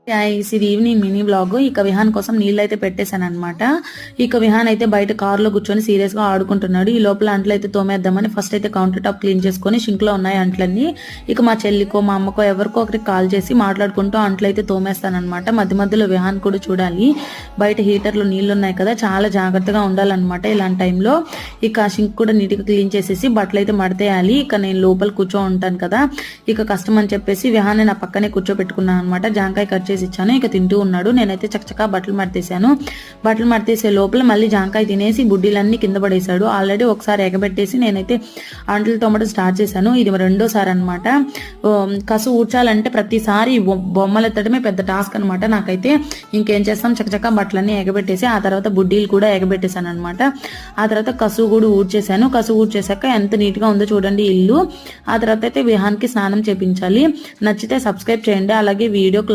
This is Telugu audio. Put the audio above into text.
గైస్ ఇది ఈవినింగ్ మినీ బ్లాగ్. ఇక విహాన్ కోసం నీళ్ళు అయితే పెట్టేశాను అనమాట. ఇక విహాన్ అయితే బయట కారులో కూర్చొని సీరియస్ గా ఆడుకుంటున్నాడు. ఈ లోపల అంట్లు అయితే తోమేద్దామని ఫస్ట్ అయితే కౌంటర్ టాప్ క్లీన్ చేసుకుని షింక్ లో ఉన్నాయి అంట్లన్నీ. ఇక మా చెల్లికో మా అమ్మకో ఎవరికో ఒకరికి కాల్ చేసి మాట్లాడుకుంటూ అంట్లు అయితే తోమేస్తానమాట. మధ్య మధ్యలో విహాన్ కూడా చూడాలి. బయట హీటర్లో నీళ్లు ఉన్నాయి కదా, చాలా జాగ్రత్తగా ఉండాలన్నమాట ఇలాంటి టైంలో. ఇక షింక్ కూడా నీట్ గా క్లీన్ చేసేసి బట్టలు అయితే మడతేయాలి. ఇక నేను లోపల కూర్చో ఉంటాను కదా, ఇక కష్టం అని చెప్పేసి విహాన్ నా పక్కనే కూర్చోబెట్టుకున్నాను అనమాట. జాంకాయ కట్ ఇచ్చాను. ఇక తింటూ ఉన్నాడు. నేనైతే చక్కచక్క బట్టలు మడతేశాను. బట్టలు మడతేసే లోపల మళ్ళీ జాంకాయ తినేసి బుడ్డీలన్నీ కింద పడేశాడు. ఆల్రెడీ ఒకసారి ఎగబెట్టేసి నేనైతే అంట్లు తోమడం స్టార్ట్ చేశాను. ఇది రెండోసారి అనమాట. కసు ఊడ్చాలంటే ప్రతిసారి బొమ్మలు ఎత్తడమే పెద్ద టాస్క్ అనమాట నాకైతే. ఇంకేం చేస్తాం, చక్కచక్క బట్టలన్నీ ఎగబెట్టేసి ఆ తర్వాత బుడ్డీలు కూడా ఎగబెట్టేశాను అనమాట. ఆ తర్వాత కసు కూడా ఊడ్చేశాను. కసు ఊడ్చేశాక ఎంత నీట్ గా ఉందో చూడండి ఇల్లు. ఆ తర్వాత అయితే విహాన్కి స్నానం చేపించాలి. నచ్చితే సబ్స్క్రైబ్ చేయండి, అలాగే వీడియోకి